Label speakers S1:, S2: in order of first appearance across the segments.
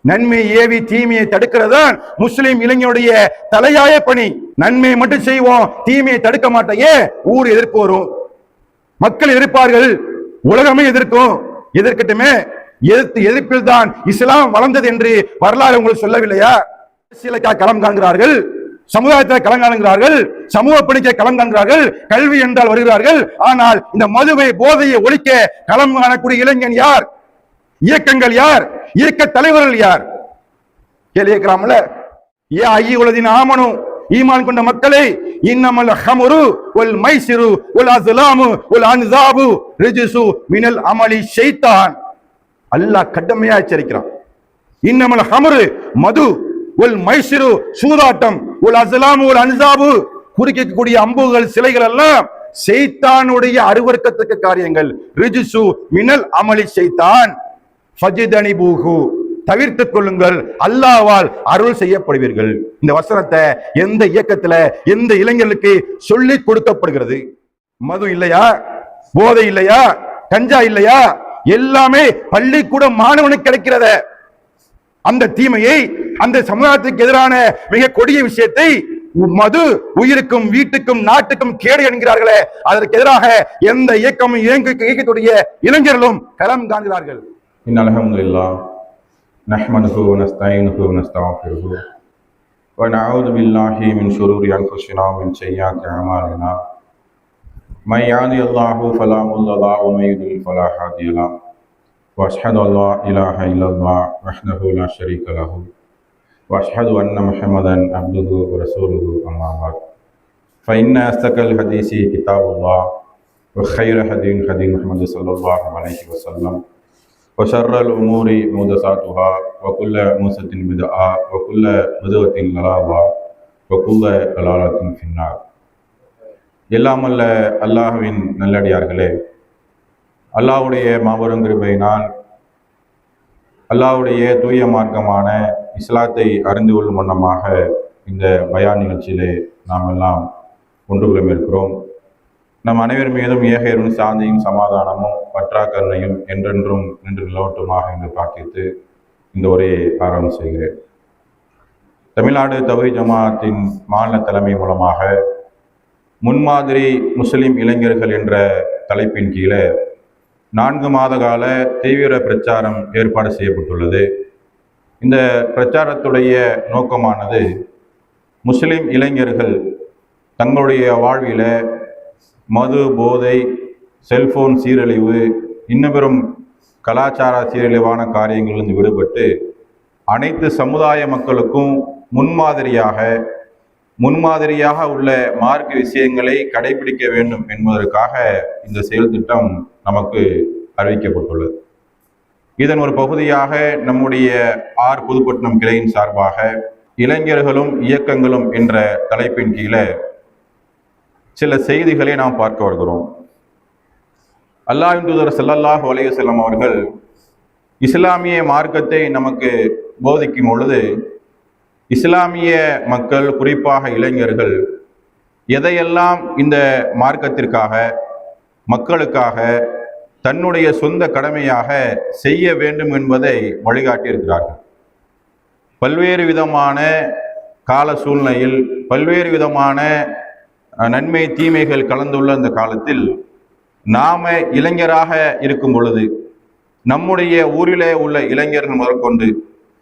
S1: நன்மை ஏவி தீமையை தடுக்கிறதான் முஸ்லிம் இளைஞருடைய தலையாய பணி. நன்மையை மட்டும் செய்வோம், தீமையை தடுக்க மாட்டேன். ஊர் எதிர்ப்பு வரும், மக்கள் எதிர்ப்பார்கள், உலகமே எதிர்க்கும். எதிர்க்கட்டுமே, எதிர்ப்பில் தான் இஸ்லாம் வளர்ந்தது என்று வரலாறு உங்களுக்கு சொல்லவில்லையா? அரசியலுக்காக களம் காண்கிறார்கள், சமுதாயத்தை களம் காண்கிறார்கள், சமூக பணிக்க களம் காண்கிறார்கள், கல்வி என்றால் வருகிறார்கள். ஆனால் இந்த மதுவை போதையை ஒழிக்க களம் காணக்கூடிய இளைஞன் யார்? இயக்கங்கள் யார்? இயக்க தலைவர்கள் யார்? கேள்வி கேட்கலாம்ல. ஏ ஐயுலதின் ஆமனு, ஈமான் கொண்ட மக்களை, இன்னமல் ஹம்ரு வல் மைசிரு வல் அஸ்லாமு வல் அன்சாபு ரிஜ்சு மினல் அமலி ஷைத்தான். அல்லாஹ் கடுமையா எச்சரிக்கிறான். இன்னமல் ஹம்ரு மது, வல் மைசிரு சூதாட்டம், வல் அஸ்லாமு வல் அன்சாபு குறிக்கக்கூடிய அம்புகள் சிலைகள் எல்லாம் ஷைத்தானுடைய அருவருக்கத்தக்க காரியங்கள். ரிஜ்சு மினல் அமலி ஷைத்தான் ஃபஜ்தனிபூஹு, தவிர்த்துக் கொள்ளுங்கள், அல்லாஹ்வால் அருள் செய்யப்படுவீர்கள். இந்த வசனத்தை எந்த இயக்கத்துல எந்த இளைஞர்களுக்கு சொல்லிக் கொடுக்கப்படுகிறது? மது இல்லையா, போதை இல்லையா, கஞ்சா இல்லையா? எல்லாமே பள்ளிக்கூட மாணவனுக்கு கிடைக்கிறத. அந்த தீமையை, அந்த சமுதாயத்துக்கு எதிரான மிக கொடிய விஷயத்தை மது உயிருக்கும் வீட்டுக்கும் நாட்டுக்கும் கேடு என்கிறார்களே, அதற்கு எதிராக எந்த இயக்கமும் இயக்கத்துடைய இளைஞர்களும் களம் காண்கிறார்கள்.
S2: அல்ஹம்துலில்லாஹ் நஹ்மதுஹு வ நஸ்தஈனுஹு வ நஸ்தக்ஃபிருஹு வ நஊது பில்லாஹி மின் ஷுரூரி அன்ஃபுஸினா வ மின் ஸய்யிஆத்தி அமாலினா மை யஹ்திஹில்லாஹு ஃபலா முضل லஹு வ மை யுضلل ஃபலா ஹாதிய லஹு வ அஷ்ஹது அல்லா இலாஹா இல்லல்லாஹ் வஹ்தஹு லா ஷரீக லஹு வ அஷ்ஹது அன்ன முஹம்மதன் அப்துஹு வ ரசூலுஹு அம்மா பஅத் ஃபஇன்ன அஸ்தகல் ஹதீஸி கிதாபுல்லாஹ் வ ഖൈറ ஹதீன் ஹதீ முஹம்மது ஸல்லல்லாஹு அலைஹி வஸல்லம் وشر الأمور محدثاتها وكل محدثة بدعة وكل بدعة ضلالة وكل ضلالة في النار. எல்லாம் அல்ல அல்லாஹ்வின் நல்லடியார்களே, அல்லாஹ்வுடைய மாபெரும் கிருபையினால் அல்லாஹ்வுடைய தூய மார்க்கமான இஸ்லாத்தை அறிந்து கொள்ளும் வண்ணமாக இந்த பயான் நிகழ்ச்சியிலே நாம் எல்லாம் ஒன்று கொள்ளிருக்கிறோம். நம் அனைவர் மீதும் ஏகையரும் சாந்தியும் சமாதானமும் பற்றாக்கருணையும் என்றென்றும் நின்று நிலவட்டுமாக என்று பிரார்த்தித்து இந்த உரையை ஆரம்பம் செய்கிறேன். தமிழ்நாடு தௌஹீத் ஜமாஅத்தின் மாநில தலைமை மூலமாக முன்மாதிரி முஸ்லிம் இளைஞர்கள் என்ற தலைப்பின் கீழே 4 மாத கால தீவிர பிரச்சாரம் ஏற்பாடு செய்யப்பட்டுள்ளது. இந்த பிரச்சாரத்துடைய நோக்கமானது முஸ்லிம் இளைஞர்கள் தங்களுடைய வாழ்வில மது, போதை, செல்போன் சீரழிவு, இன்னும் கலாச்சார சீரழிவான காரியங்களிலிருந்து விடுபட்டு அனைத்து சமுதாய மக்களுக்கும் முன்மாதிரியாக உள்ள மார்க்க விஷயங்களை கடைபிடிக்க வேண்டும் என்பதற்காக இந்த செயல் திட்டம் நமக்கு அறிவிக்கப்பட்டுள்ளது. இதன் ஒரு பகுதியாக நம்முடைய புதுப்பட்டினம் கிளையின் சார்பாக இளைஞர்களும் இயக்கங்களும் என்ற தலைப்பின் கீழே சில செய்திகளை நாம் பார்க்க வருகிறோம். அல்லாஹ்வின் தூதர் ஸல்லல்லாஹு அலைஹி வஸல்லம் அவர்கள் இஸ்லாமிய மார்க்கத்தை நமக்கு போதிக்கும் பொழுது இஸ்லாமிய மக்கள், குறிப்பாக இளைஞர்கள், எதையெல்லாம் இந்த மார்க்கத்திற்காக, மக்களுக்காக தன்னுடைய சொந்த கடமையாக செய்ய வேண்டும் என்பதை வழிகாட்டியிருக்கிறார்கள். பல்வேறு விதமான கால சூழ்நிலையில் பல்வேறு விதமான நன்மை தீமைகள் கலந்துள்ள அந்த காலத்தில் நாம இளைஞராக இருக்கும் பொழுது நம்முடைய ஊரிலே உள்ள இளைஞர்கள் முதற்கொண்டு,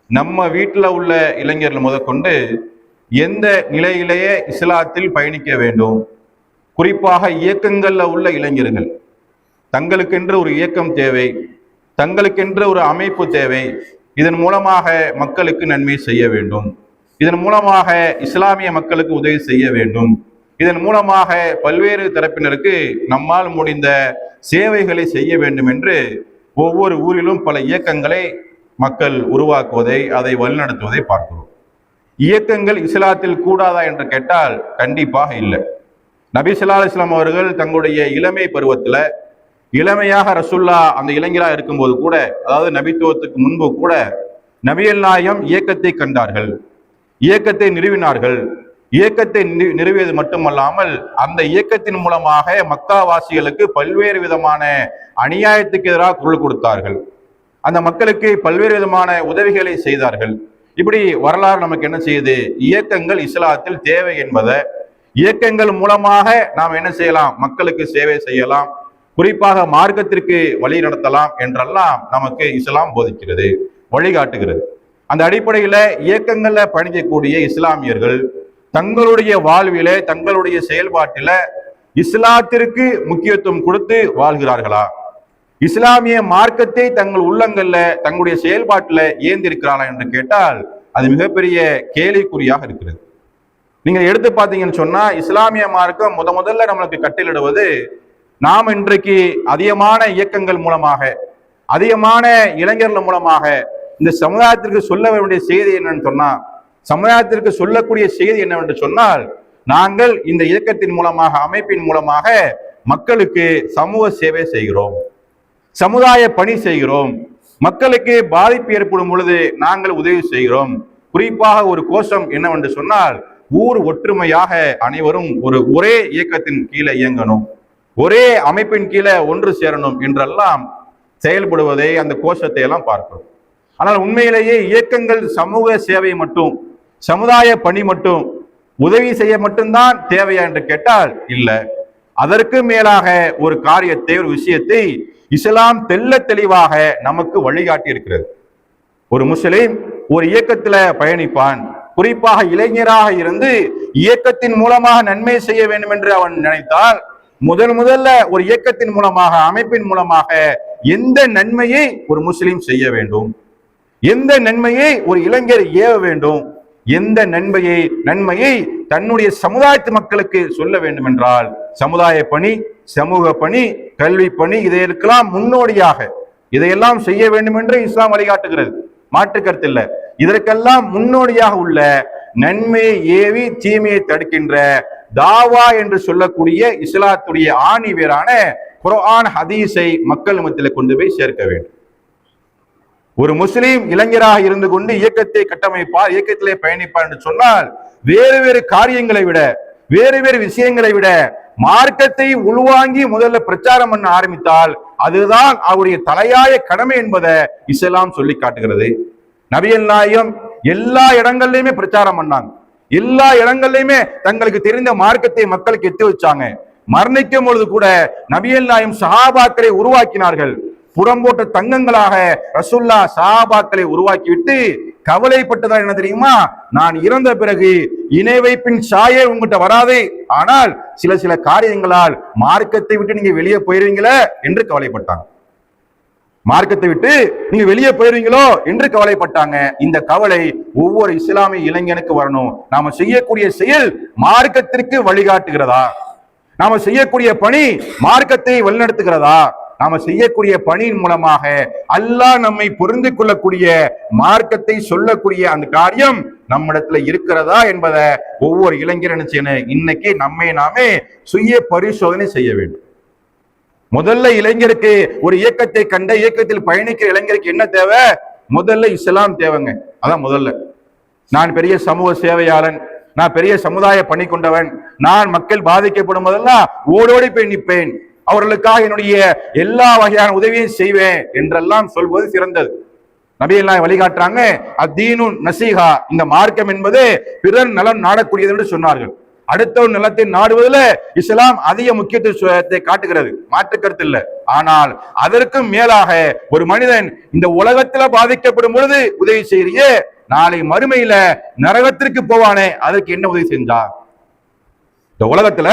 S2: நம்ம வீட்டில் உள்ள இளைஞர்கள் முதற்கொண்டு எந்த நிலையிலேயே இஸ்லாத்தில் பயணிக்க வேண்டும், குறிப்பாக இயக்கங்களில் உள்ள இளைஞர்கள் தங்களுக்கென்று ஒரு இயக்கம் தேவை, தங்களுக்கென்று ஒரு அமைப்பு தேவை. இதன் மூலமாக மக்களுக்கு நன்மை செய்ய வேண்டும், இதன் மூலமாக இஸ்லாமிய மக்களுக்கு உதவி செய்ய வேண்டும், இதன் மூலமாக பல்வேறு தரப்பினருக்கு நம்மால் முடிந்த சேவைகளை செய்ய வேண்டும் என்று ஒவ்வொரு ஊரிலும் பல இயக்கங்களை மக்கள் உருவாக்குவதை, அதை வழிநடத்துவதை பார்க்கிறோம். இயக்கங்கள் இஸ்லாத்தில் கூடாதா என்று கேட்டால் கண்டிப்பாக இல்லை. நபி ஸல்லல்லாஹு அலைஹி வஸல்லம் அவர்கள் தங்களுடைய இளமை பருவத்தில், இளமையாக ரசூல்லா அந்த இளைஞராக இருக்கும்போது கூட, அதாவது நபித்துவத்துக்கு முன்பு கூட, நபிகள் நாயகம் இயக்கத்தை கண்டார்கள், இயக்கத்தை நிறுவினார்கள். இயக்கத்தை நிறுவியது மட்டுமல்லாமல் அந்த இயக்கத்தின் மூலமாக மக்காவாசிகளுக்கு பல்வேறு விதமான அநியாயத்துக்கு எதிராக குரல் கொடுத்தார்கள். அந்த மக்களுக்கு பல்வேறு விதமான உதவிகளை செய்தார்கள். இப்படி வரலாறு நமக்கு என்ன செய்யுது? இயக்கங்கள் இஸ்லாத்தில் தேவை என்பதை, இயக்கங்கள் மூலமாக நாம் என்ன செய்யலாம்? மக்களுக்கு சேவை செய்யலாம், குறிப்பாக மார்க்கத்திற்கு வழி நடத்தலாம் என்றெல்லாம் நமக்கு இஸ்லாம் போதிக்கிறது, வழிகாட்டுகிறது. அந்த அடிப்படையில இயக்கங்கள்ல பயணிக்கக்கூடிய இஸ்லாமியர்கள் தங்களுடைய வாழ்வில, தங்களுடைய செயல்பாட்டில இஸ்லாத்திற்கு முக்கியத்துவம் கொடுத்து வாழ்கிறார்களா? இஸ்லாமிய மார்க்கத்தை தங்கள் உள்ளங்கள்ல, தங்களுடைய செயல்பாட்டுல ஏந்திருக்கிறார்களா என்று கேட்டால் அது மிகப்பெரிய கேள்விக்குறியாக இருக்கிறது. நீங்க எடுத்து பார்த்தீங்கன்னு சொன்னா, இஸ்லாமிய மார்க்கம் முதல்ல நம்மளுக்கு கட்டளையிடுவது, நாம் இன்றைக்கு அதிகமான இயக்கங்கள் மூலமாக, அதிகமான இளைஞர்கள் மூலமாக இந்த சமுதாயத்திற்கு சொல்ல வேண்டிய செய்தி என்னன்னு சொன்னா, சமுதாயத்திற்கு சொல்லக்கூடிய செய்தி என்னவென்று சொன்னால், நாங்கள் இந்த இயக்கத்தின் மூலமாக, அமைப்பின் மூலமாக மக்களுக்கு சமூக சேவை செய்கிறோம், சமுதாய பணி செய்கிறோம், மக்களுக்கு பாதிப்பு ஏற்படும் பொழுது நாங்கள் உதவி செய்கிறோம். குறிப்பாக ஒரு கோஷம் என்னவென்று சொன்னால், ஊர் ஒற்றுமையாக அனைவரும் ஒரே இயக்கத்தின் கீழே இயங்கணும், ஒரே அமைப்பின் கீழே ஒன்று சேரணும் என்றெல்லாம் செயல்படுவதை, அந்த கோஷத்தை எல்லாம் பார்க்கிறோம். ஆனால் உண்மையிலேயே இயக்கங்கள் சமூக சேவை மட்டும், சமுதாய பணி மட்டும், உதவி செய்ய மட்டும்தான் தேவையா என்று கேட்டால் இல்லை. அதற்கு மேலாக ஒரு காரியத்தை, ஒரு விஷயத்தை இஸ்லாம் தெள்ள தெளிவாக நமக்கு வழிகாட்டி இருக்கிறது. ஒரு முஸ்லிம் ஒரு இயக்கத்துல பயணிப்பான், குறிப்பாக இளைஞராக இருந்து இயக்கத்தின் மூலமாக நன்மை செய்ய வேண்டும் என்று அவன் நினைத்தால், முதல்ல ஒரு இயக்கத்தின் மூலமாக, அமைப்பின் மூலமாக எந்த நன்மையை ஒரு முஸ்லிம் செய்ய வேண்டும், எந்த நன்மையை ஒரு இளைஞர் ஏவ வேண்டும், எந்த நன்மையை தன்னுடைய சமுதாயத்து மக்களுக்கு சொல்ல வேண்டும் என்றால், சமுதாய பணி, சமூக பணி, கல்வி பணி, இதையெல்லாம் முன்னோடியாக இதையெல்லாம் செய்ய வேண்டும் என்று இஸ்லாம் வழிகாட்டுகிறது, மாற்று கருத்து இல்லை. இதற்கெல்லாம் முன்னோடியாக உள்ள நன்மையை ஏவி தீமையை தடுக்கின்ற தாவா என்று சொல்லக்கூடிய இஸ்லாத்துடைய ஆணி வேரான குர்ஆன் ஹதீஸை மக்கள் மத்தியில் கொண்டு போய் சேர்க்க வேண்டும். ஒரு முஸ்லீம் இளைஞராக இருந்து கொண்டு இயக்கத்தை கட்டமைப்பார், இயக்கத்திலே பயணிப்பார் என்று சொன்னால், வேறு காரியங்களை விட, வேறு விஷயங்களை விட மார்க்கத்தை உள்வாங்கி முதல்ல பிரச்சாரம் பண்ண ஆரம்பித்தால் அதுதான் அவருடைய தலையாய கடமை என்பதை இஸ்லாம் சொல்லி காட்டுகிறது. நபிகள் நாயகம் எல்லா இடங்கள்லயுமே பிரச்சாரம் பண்ணாங்க, எல்லா இடங்கள்லயுமே தங்களுக்கு தெரிந்த மார்க்கத்தை மக்களுக்கு எத்தி வச்சாங்க. மரணிக்கும் பொழுது கூட நபிகள் நாயகம் சஹாபாக்களை உருவாக்கினார்கள். புறம்போட்ட தங்கங்களாக ரசூல்லா சஹாபாக்களை உருவாக்கிவிட்டு கவலைப்பட்டதா என்ன தெரியுமா? நான் இறந்த பிறகு இணை வைப்பின் சாயே உங்ககிட்ட வராதே, ஆனால் சில காரியங்களால் மார்க்கத்தை விட்டு நீங்க வெளியே போயிருவீங்களே என்று கவலைப்பட்டாங்க. மார்க்கத்தை விட்டு நீங்க வெளியே போயிருவீங்களோ என்று கவலைப்பட்டாங்க. இந்த கவலை ஒவ்வொரு இஸ்லாமிய இளைஞனுக்கு வரணும். நாம செய்யக்கூடிய செயல் மார்க்கத்திற்கு வழிகாட்டுகிறதா? நாம செய்யக்கூடிய பணி மார்க்கத்தை வழிநடத்துகிறதா? நாம செய்யக்கூடிய பணியின் மூலமாக அல்லாஹ் நம்மை புரிந்து கொள்ளக்கூடிய, மார்க்கத்தை சொல்லக்கூடிய அந்த காரியம் நம்மிடத்துல இருக்கிறதா என்பதை ஒவ்வொரு இளைஞரும் செய்யணும். இன்னைக்கு நம்மை நாமே சுய பரிசோதனை செய்ய வேண்டும். முதல்ல இளைஞருக்கு, ஒரு இயக்கத்தை கண்ட இயக்கத்தில் பயணிக்கிற இளைஞருக்கு என்ன தேவை? முதல்ல இஸ்லாம் தேவைங்க. அதான் முதல்ல. நான் பெரிய சமூக சேவையாளன், நான் பெரிய சமுதாய பணி கொண்டவன், நான் மக்கள் பாதிக்கப்படும் போதெல்லாம் ஓடோடி போய் நிற்பேன், அவர்களுக்காக என்னுடைய எல்லா வகையான உதவியும் செய்வேன் என்றெல்லாம் சொல்வது சிறந்தது. நபிகள் நாயகம் வழிகாட்டுறாங்க, அத்தீனு நசீஹா, இந்த மார்க்கம் என்பது பிறர் நலம் நாடக்கூடியது என்று சொன்னார்கள். அடுத்த ஒரு நலத்தை நாடுவதில் இஸ்லாம் அதிக முக்கியத்துவத்தை காட்டுகிறது, மாற்று கருத்து இல்லை. ஆனால் அதற்கும் மேலாக ஒரு மனிதன் இந்த உலகத்துல பாதிக்கப்படும் பொழுது உதவி செய்யறியே, நாளை மறுமையில நரகத்திற்கு போவானே, அதற்கு என்ன உதவி செஞ்சா? இந்த உலகத்துல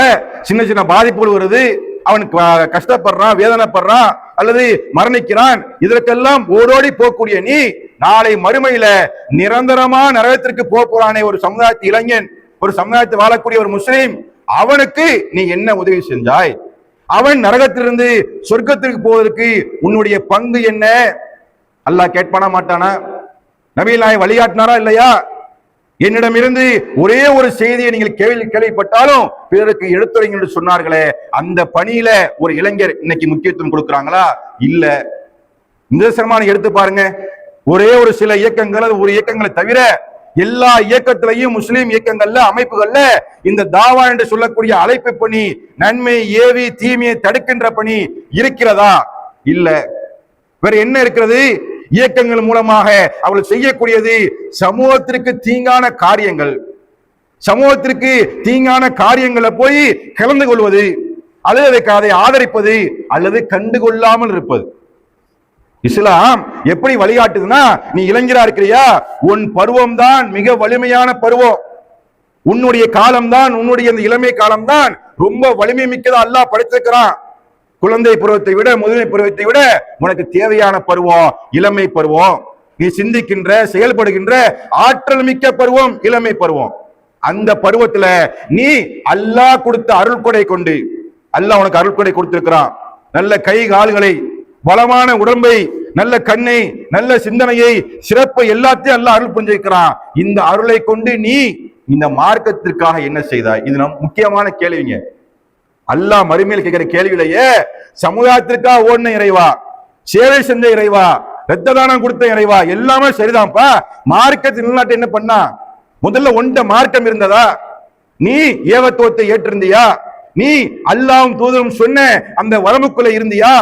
S2: சின்ன பாதிப்புகள் வருது, அவனுக்கு கஷ்டப்படுறான், வேதனைப்படுறான், அல்லது மரணிக்கிறான், இதற்கெல்லாம் ஓடோடி போகக்கூடிய நீ நாளை மறுமையில நிரந்தரமா நரகத்திற்கு போறானே ஒரு சமுதாயத்து இளைஞன், ஒரு சமுதாயத்தை வாழக்கூடிய ஒரு முஸ்லீம், அவனுக்கு நீ என்ன உதவி செஞ்சாய்? அவன் நரகத்திலிருந்து சொர்க்கத்திற்கு போவதற்கு உன்னுடைய பங்கு என்ன? அல்லாஹ் கேட்பானா மாட்டானா? நபிகள் நாயகம் வழிகாட்டினாரா இல்லையா? என்னிடமிருந்து ஒரே ஒரு செய்தியை நீங்கள் கேள்விப்பட்டாலும் பிறருக்கு எடுத்துரைங்க என்று சொன்னார்களே, அந்த பணியில ஒரு இளைஞர் இன்னைக்கு முக்கியத்துவம் கொடுக்கிறாங்களா? இல்ல. இந்த சிரமம் எடுத்து பாருங்க. ஒரே ஒரு சில இயக்கங்கள், ஒரு இயக்கங்களை தவிர எல்லா இயக்கத்திலையும், முஸ்லீம் இயக்கங்கள்ல, அமைப்புகள்ல இந்த தாவா என்று சொல்லக்கூடிய அழைப்பு பணி, நன்மை ஏவி தீமையை தடுக்கின்ற பணி இருக்கிறதா? இல்ல. வேற என்ன இருக்கிறது?
S1: இயக்கங்கள் மூலமாக அவர்கள் செய்யக்கூடியது சமூகத்திற்கு தீங்கான காரியங்கள், சமூகத்திற்கு தீங்கான காரியங்களை போய் கலந்து கொள்வது, அல்லது அதை ஆதரிப்பது, அல்லது கண்டுகொள்ளாமல் இருப்பது. இஸ்லாம் எப்படி வழிகாட்டுதுன்னா, நீ இளைஞரா இருக்கிறியா, உன் பருவம் தான் மிக வலிமையான பருவம், உன்னுடைய காலம்தான், உன்னுடைய இந்த இளமை காலம்தான் ரொம்ப வலிமை மிக்கதா அல்லாஹ் படைத்திருக்கிறான். குழந்தை பருவத்தை விட, முதுமை பருவத்தை விட உனக்கு தேவையான பருவம் இளமை பருவம். நீ சிந்திக்கின்ற, செயல்படுகின்ற ஆற்றல் மிக்க பருவம் இளமை பருவம். அந்த பருவத்துல நீ அல்லாஹ் கொடுத்த அருள்கொடை கொண்டு, அல்லாஹ் உனக்கு அருள்கொடை கொடுத்திருக்கிறான். நல்ல கை கால்களை, பலமான உடம்பை, நல்ல கண்ணை, நல்ல சிந்தனையை, சிறப்பை எல்லாத்தையும் அல்லாஹ் அருள் புரிஞ்சிருக்கிறான். இந்த அருளை கொண்டு நீ இந்த மார்க்கத்திற்காக என்ன செய்தாய்? இது நம் முக்கியமான கேள்விங்க. அல்லாஹ் மறுமையில் கேட்கிற கேள்வியிலேயே சமுதாயத்திற்காக ஓடின இறைவா, சேவை செஞ்ச இறைவா, ரத்த தானம் கொடுத்த இறைவா, எல்லாமே சரிதான்ப்பா. மார்க்கத்தின் நிலைநாட்டு என்ன பண்ணா? முதல்ல ஒண்ட மார்க்கம் இருந்ததா? நீ ஏகத்துவத்தை ஏற்றிருந்தியா? நீ அல்லாஹ்வும் தூதரும் சொன்ன அந்த வரம்புக்குள்ள இருந்தியா?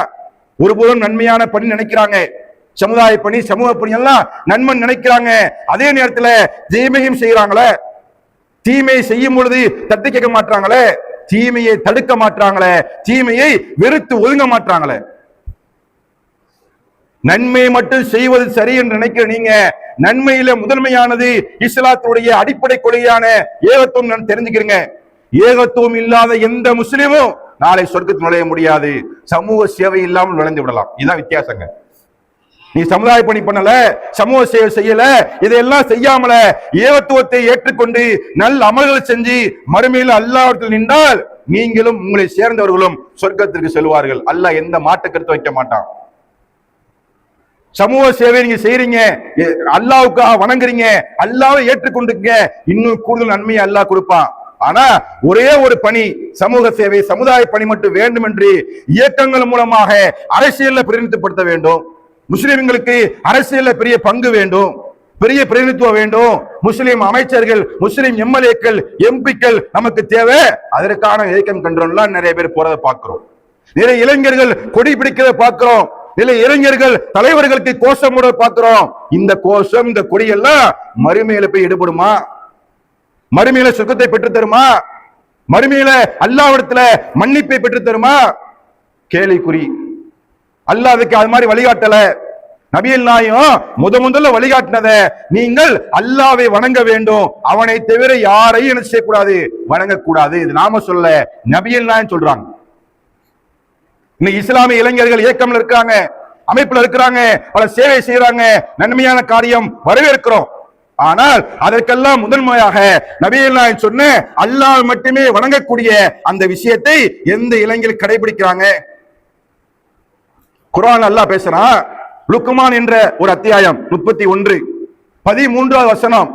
S1: ஒருபோதும் நன்மையான பணி நினைக்கிறாங்க, சமுதாய பணி, சமூக பணி எல்லாம் நன்மை நினைக்கிறாங்க. அதே நேரத்துல தீமையும் செய்யறாங்களே, தீமையை செய்யும் பொழுது தட்டி கேட்க மாட்டாங்களே, தீமையை தடுக்க மாட்டாங்களே, தீமையை வெறுத்து ஒதுங்க மாட்டாங்களே. நன்மை மட்டும் செய்வது சரி என்று நினைக்கிற நீங்க, நன்மையில முதன்மையானது இஸ்லாத்துடைய அடிப்படை கொள்கையான ஏகத்துவம் தெரிஞ்சுக்கிறீங்க. ஏகத்துவம் இல்லாத எந்த முஸ்லிமும் நாளை சொர்க்கத்தில் நுழைய முடியாது, சமூக சேவை இல்லாமல் நுழைந்து விடலாம். இதுதான் வித்தியாசங்க. நீ சமுதாய பணி பண்ணல, சமூக சேவை செய்யல, இதையெல்லாம் செய்யாமல ஏகத்துவத்தை ஏற்றுக்கொண்டு நல்ல அமல்கள் செஞ்சு மறுமையில் அல்லாஹ்விடத்தில் நின்றால் நீங்களும் உங்களை சேர்ந்தவர்களும் சொர்க்கத்திற்கு செல்வார்கள். அல்லாஹ் எந்த மாற்று கருத்து வைக்க மாட்டான். சமூக சேவை நீங்க செய்யறீங்க, அல்லாஹ்வுக்காக வணங்குறீங்க, அல்லாஹ்வை ஏற்றுக்கொண்டுங்க, இன்னும் கூடுதல் நன்மையை அல்லாஹ் கொடுப்பான். ஆனா ஒரே ஒரு பணி, சமூக சேவை, சமுதாய பணி மட்டும் வேண்டும் என்று இயக்கங்கள் மூலமாக அரசியல்ல பிரதிநிதித்துவப்படுத்த வேண்டும். முஸ்லிம்களுக்கு அரசியல்ல பெரிய பங்கு வேண்டும், பெரிய பிரதிநிதித்துவம் வேண்டும். முஸ்லிம் அமைச்சர்கள், முஸ்லிம் எம்எல்ஏக்கள், எம்பிக்கள் நமக்கு தேவை. அதற்கான இயக்கம் கண்டோம்லாம் நிறைய பேர் போறதை பார்க்கிறோம். நிறைய இளைஞர்கள் கொடி பிடிக்கிறத பார்க்கிறோம். நிறைய இளைஞர்கள் தலைவர்களுக்கு கோஷம் போட பார்க்கிறோம். இந்த கோஷம், இந்த கொடியெல்லாம் மறுமையில போய் ஈடுபடுமா? மறுமையில சுகத்தை பெற்று தருமா? மறுமையில அல்லாஹ்விடத்துல மன்னிப்பை பெற்று தருமா? கேள்விக்குறி. அல்லாஹ் அதுக்கு அது மாதிரி வழிகாட்டல. நபிகள் நாயகம் முதல்ல வழிகாட்டினத, நீங்கள் அல்லாஹ்வை வணங்க வேண்டும், அவனை தவிர யாரையும் என்ன செய்யக்கூடாது, வணங்கக்கூடாது. இது நாம சொல்ல, நபிகள் நாயகம் சொல்றாங்க. இன்னைக்கு இஸ்லாமிய இளைஞர்கள் இயக்கம்ல இருக்காங்க, அமைப்புல இருக்கிறாங்க, பல சேவை செய்யறாங்க, நன்மையான காரியம் வரவேற்கிறோம். ஆனால் அதற்கெல்லாம் முதன்மையாக நபிகள் நாயகம் சொன்ன அல்லாஹ் மட்டுமே வணங்கக்கூடிய அந்த விஷயத்தை எந்த இளைஞர்கள் கடைபிடிக்கிறாங்க? குர்ஆன் அல்லாஹ் பேசுறான். லுக்மான் என்ற ஒரு அத்தியாயம் 31:13 வசனம்.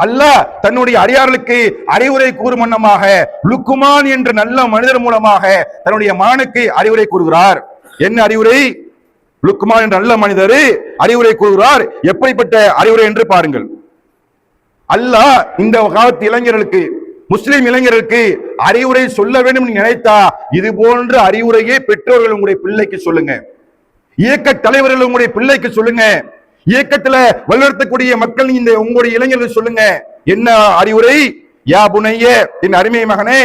S1: அல்லாஹ் தன்னுடைய அடியார்களுக்கு அறிவுரை கூறும் வண்ணமாக லுக்மான் என்ற நல்ல மனிதர் மூலமாக தன்னுடைய மகனுக்கு அறிவுரை கூறுகிறார். என்ன அறிவுரை? லுக்மான் என்ற நல்ல மனிதர் அறிவுரை கூறுகிறார். எப்படிப்பட்ட அறிவுரை என்று பாருங்கள். அல்லாஹ் இந்த காலத்து இளைஞர்களுக்கு, முஸ்லிம் இளைஞர்களுக்கு அறிவுரை சொல்ல வேண்டும் நினைத்தா இது போன்ற அறிவுரையே பெற்றோர்கள் உங்களுடைய பிள்ளைக்கு சொல்லுங்க, இயக்க தலைவர்கள் உங்களுடைய பிள்ளைக்கு சொல்லுங்க, இயக்கத்துல வலியுறுத்தக்கூடிய மக்கள் இந்த உங்களுடைய இளைஞர்கள் சொல்லுங்க. என்ன அறிவுரை? யா புனைய, என் அருமை மகனே,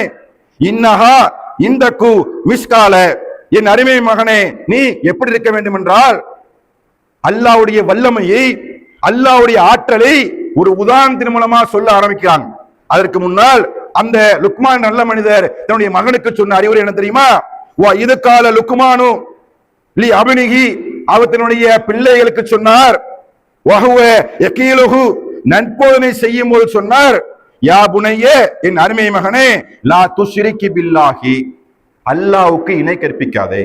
S1: இன்னஹா இந்தகு மிஸ்கால, என் அருமை மகனே, நீ எப்படி இருக்க வேண்டும் என்றால் அல்லாஹ்வுடைய வல்லமையை, அல்லாஹ்வுடைய ஆற்றலை ஒரு உதாரணத்தின் மூலமா சொல்ல ஆரம்பிக்கிறாங்க. அதற்கு முன்னால் அந்த லுக்மான் நல்ல மனிதர் தன்னுடைய மகனுக்கு சொன்ன அறிவுரை என்ன தெரியுமா? இது கால லுக்மானு லி அபினிகி, அவர் தன்னுடைய பிள்ளைகளுக்கு சொன்னார். நன்போதனை செய்யும் போது சொன்னார், யா புனைய, என் அருமை மகனே, லா துஷ்ரிகி பில்லாஹி, அல்லாஹ்வுக்கு இணை கற்பிக்காதே,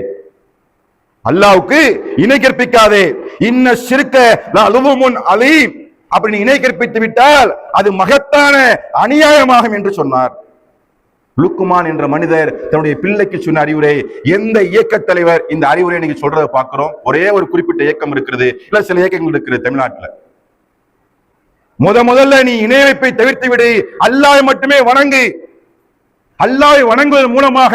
S1: அல்லாஹ்வுக்கு இணை கற்பிக்காதே. இன்ன ஷிர்க லஅலுமுன் அலீம், அப்படி நீ இணை கற்பித்து விட்டால் அது மகத்தான அநியாயமாகும் என்று சொன்னார். லுக்மான் என்ற மனிதர் தன்னுடைய பிள்ளைக்கு சொன்ன அறிவுரை. எந்த இயக்க தலைவர் இந்த அறிவுரை நீங்க சொல்றதை பார்க்கிறோம்? ஒரே ஒரு குறிப்பிட்ட இயக்கம் இருக்கிறது, இல்ல சில இயக்கங்கள் இருக்கிறது தமிழ்நாட்டில். முதல்ல நீ இணை வைப்பை தவிர்த்து விடு, அல்லாஹ்வை மட்டுமே வணங்கு. அல்லாஹ்வை வணங்குவதன் மூலமாக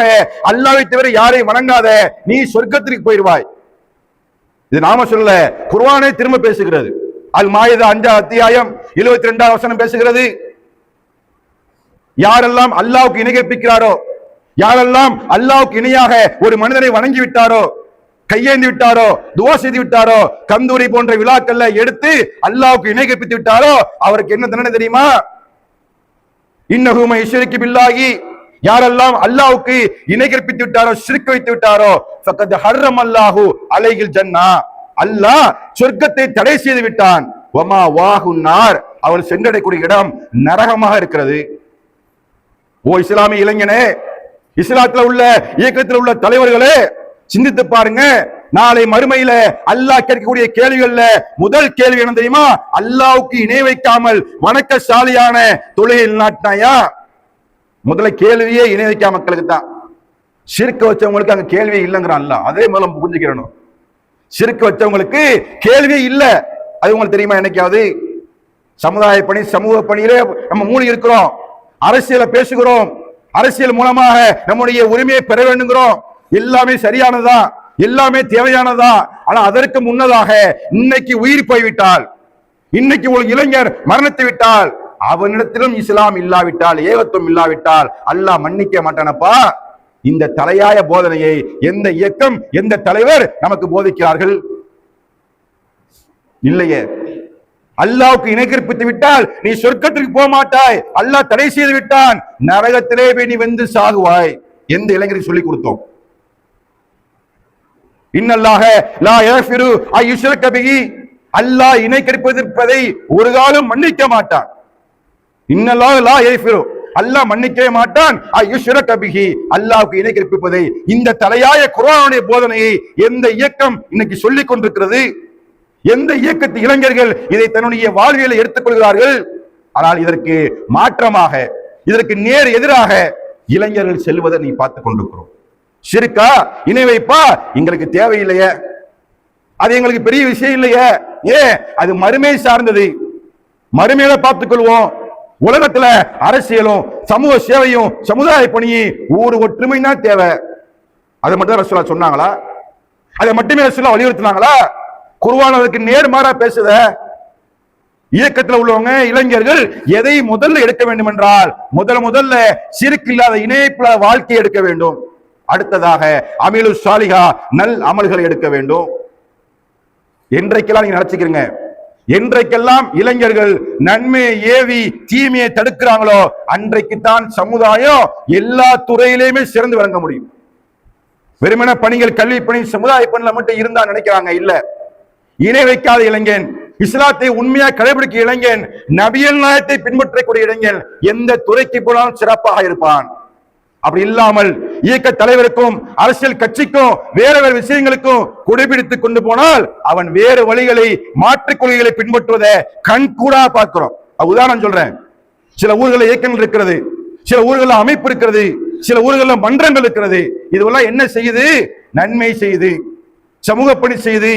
S1: அல்லாஹ்வை தவிர யாரை வணங்காத, நீ சொர்க்கத்திற்கு போயிடுவாய். இது நாம சொல்ல, குர்ஆனே திரும்ப பேசுகிறது. அல் மாயிதா 5 அத்தியாயம் 72 வசனம் பேசுகிறது. யாரெல்லாம் அல்லாஹ்வுக்கு இணை கற்பிக்கிறாரோ, யாரெல்லாம் அல்லாஹ்வுக்கு இணையாக ஒரு மனிதனை வணங்கி விட்டாரோ, கையேந்தி விட்டாரோ, துவா செய்து விட்டாரோ, கந்தூரி போன்ற விழாக்கள்ல எடுத்து அல்லாஹ்வுக்கு இணை கற்பித்து விட்டாரோ, அவருக்கு என்ன தண்டனை தெரியுமா? இன்னஹு மை யுஷ்ரிகு பில்லாஹி, யாரெல்லாம் அல்லாஹ்வுக்கு இணை கற்பித்து விட்டாரோ, ஷிர்க் வைத்து விட்டாரோ, ஃபக்கத் ஹர்ரமல்லாஹு அலைஹில் ஜன்னா, அல்லாஹ் சொர்க்கத்தை தடை செய்து விட்டான். வமா வாஹுன் நார், அவன் சென்றடையக்கூடிய இடம் நரகமாக இருக்கிறது. ஓ இஸ்லாமிய இளைஞனே, இஸ்லாத்துல உள்ள இயக்கத்தில் உள்ள தலைவர்களே, சிந்தித்து பாருங்க. நாளை மறுமையில அல்லாஹ் கேட்கக்கூடிய கேள்விகள்ல முதல் கேள்வி என்ன தெரியுமா? அல்லாஹ்வுக்கு இணை வைக்காமல் வணக்கசாலியான தொழுகையில் நாட்டினாயா? முதல்ல கேள்வியே இணை வைக்கா மக்களுக்கு தான். ஷிர்க் வச்சவங்களுக்கு அங்க கேள்வி இல்லைங்கிறான் அல்லாஹ். அதே மூலம் புரிஞ்சுக்கிறணும். ஷிர்க் வச்சவங்களுக்கு கேள்வி இல்ல. அது உங்களுக்கு தெரியுமா? என்னைக்காவது சமுதாய பணி, சமூக பணியிலே நம்ம மூழ்கி இருக்கிறோம். அரசியலை பேசுகிறோம், அரசியல் மூலமாக நம்முடைய உரிமையை பெற வேண்டுங்கிறோம். எல்லாமே சரியானதா, எல்லாமே தேவையானதா. ஆனா அதற்கு முன்னதாக இன்னைக்கு உயிர் போய்விட்டால், இன்னைக்கு ஒரு இளைஞர் மரணித்து விட்டால், அவனிடத்திலும் இஸ்லாம் இல்லாவிட்டால், ஏகத்துவம் இல்லாவிட்டால் அல்லாஹ் மன்னிக்க மாட்டானப்பா. இந்த தலையாய போதனையை எந்த இயக்கம், எந்த தலைவர் நமக்கு போதிக்கிறார்கள்? இல்லையே. அல்லாஹ்வுக்கு இணை கற்பித்து விட்டால் நீ சொர்க்கத்திற்கு போக மாட்டாய், அல்லாஹ் தடை செய்து விட்டான், நரகத்திலே போய் நீ வெந்து சாகுவாய். எந்த இளைஞருக்கு சொல்லிக் கொடுத்தோம்? இன்னல்லாஹ லா யஃபிரு ஐ யுஷ்ரக பிஹி, அல்லாஹ் இணை கற்பிப்பதை ஒரு காலம் மன்னிக்க மாட்டான். இன்னல்லாஹ லா யஃபிரு, அல்லாஹ் மன்னிக்கவே மாட்டான் ஐ யுஷ்ரக பிஹி, அல்லாஹ்வுக்கு இணை கற்பிப்பதை. இந்த தலையாய குர்ஆனுடைய போதனையை எந்த இயக்கம் இன்னைக்கு சொல்லிக் கொண்டிருக்கிறது? எந்த இயக்கத்து இளைஞர்கள் இதை தன்னுடைய வாழ்வியலை எடுத்துக்கொள்கிறார்கள்? ஆனால் இதற்கு மாற்றமாக, இதற்கு நேர் எதிராக இளைஞர்கள் செல்வதை நீ பார்த்துக் கொண்டிருக்கிறோம். ஷிர்கா, இணை வைப்பா, எங்களுக்கு தேவையில்லையே, அது எங்களுக்கு பெரிய விஷயம் இல்லையே. ஏன்? அது மறுமை சார்ந்தது, மறுமையில பார்த்துக் கொள்வோம். உலகத்துல அரசியலும் சமூக சேவையும் சமுதாய பணியும் ஊர் ஒற்றுமை தான் தேவை. அதை மட்டும் ரசூலுல்லாஹ் சொன்னாங்களா? அதை மட்டுமே ரசூலுல்லாஹ் வலியுறுத்தினாங்களா? குர்ஆன் அதுக்கு நேர்மாறா பேசுத. இயக்கத்தில் உள்ளவங்க இளைஞர்கள் எதை முதல்ல எடுக்க வேண்டும் என்றால், முதல்ல ஷிர்க் இல்லாத இணைப்பில்லாத வாழ்க்கையை எடுக்க வேண்டும். அடுத்ததாக அமீலு சாலிஹா, நல் அமல்களை எடுக்க வேண்டும். என்றைக்கெல்லாம் நீங்க நினைச்சுக்கிறீங்க, என்றைக்கெல்லாம் இளைஞர்கள் நன்மையை ஏவி தீமையை தடுக்கிறாங்களோ அன்றைக்குத்தான் சமுதாயம் எல்லா துறையிலுமே சிறந்து விளங்க முடியும். வெறுமன பணிகள், கல்வி பணி, சமுதாய பணியில மட்டும் இருந்தா நினைக்கிறாங்க. இல்ல, இணை வைக்காத இளைஞன், இஸ்லாத்தை உண்மையா கடைபிடிக்க இளைஞன், நபியல் நாயத்தை பின்பற்றக்கூடிய இளைஞன் எந்த துறைக்கு போனாலும் சிறப்பாக இருப்பான். அப்படி இல்லாமல் இயக்க தலைவருக்கும் அரசியல் கட்சிக்கும் வேற வேறு விஷயங்களுக்கும் குடிபிடித்துக் கொண்டு போனால் அவன் வேறு வழிகளை, மாற்றுக் கொள்கைகளை பின்பற்றுவதை கண்கூடா பார்க்கிறோம். உதாரணம் சொல்றேன். சில ஊர்களில் இயக்கங்கள் இருக்கிறது, சில ஊர்களில் அமைப்பு இருக்கிறது, சில ஊர்களில் மன்றங்கள் இருக்கிறது. இதுவெல்லாம் என்ன செய்யுது? நன்மை செய்யுது, சமூக பணி செய்யுது,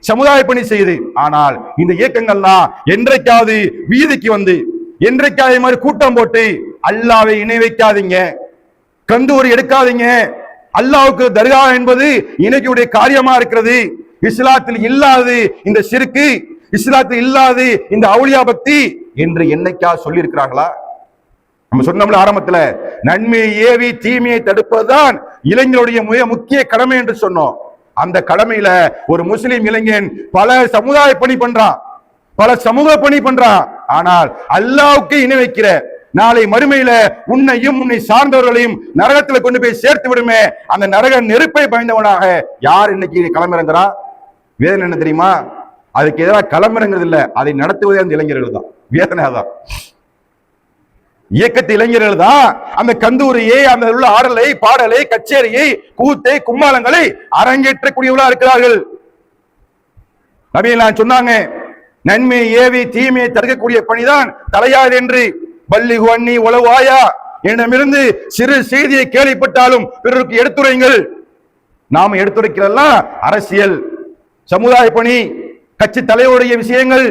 S1: சமுதாய பணி செய்யுது. ஆனால் இந்த இயக்கங்கள்லாம் என்றைக்காவது வீதிக்கு வந்து, என்றைக்காவது மாதிரி கூட்டம் போட்டு அல்லாஹ்வை இணை வைக்காதீங்க, கந்தூரி எடுக்காதீங்க, அல்லாஹ்வுக்கு தர்கா என்பது இணைக்குடைய காரியமா இருக்கிறது, இஸ்லாத்தில் இல்லாது இந்த ஷிர்க், இஸ்லாத்தில் இல்லாது இந்த அவுலியா பக்தி என்று என்னைக்கா சொல்லி இருக்கிறார்களா? நம்ம சொன்னோம்ல ஆரம்பத்துல, நன்மையை ஏவி தீமையை தடுப்பதுதான் இளைஞருடைய முக்கிய கடமை என்று சொன்னோம். அந்த கடமையில ஒரு முஸ்லிம் இளைஞன் பல சமுதாய பணி பண்றான், பல சமூக பணி பண்றான். ஆனால் அல்லாஹ்வுக்கு இணை வைக்கிற நாளை மறுமையில உன்னையும் உன்னை சார்ந்தவர்களையும் நரகத்துல கொண்டு போய் சேர்த்து விடுமே, அந்த நரக நெருப்பை பயந்தவனாக யார் இன்னைக்கு களமிறங்குறா? வேதனை என்ன தெரியுமா? அதுக்கு எதிராக களமிறங்குறது இல்ல, அதை நடத்துவதே அந்த இளைஞர்கள் தான். வேதனை தான். இயக்கத்து இளைஞர்கள் தான் அந்த கந்தூரியை, அந்த உள்ள ஆடலை, பாடலை, கச்சேரியை, கூத்தை, கும்மாளங்களை அரங்கேற்றக்கூடியவர்களா இருக்கிறார்கள். நபிகள் சொன்னாங்க, நன்மையை ஏவி தீமையை தடுக்கக்கூடிய பணிதான் தலையார் என்று. பல்லிகு அன்னி உளவாயா, என்னிடமிருந்து சிறு செய்தியை கேள்விப்பட்டாலும் பிறருக்கு எடுத்துரைங்கள். நாம எடுத்துரைக்கிறதெல்லாம் அரசியல், சமுதாய பணி, கட்சி தலைவருடைய விஷயங்கள்,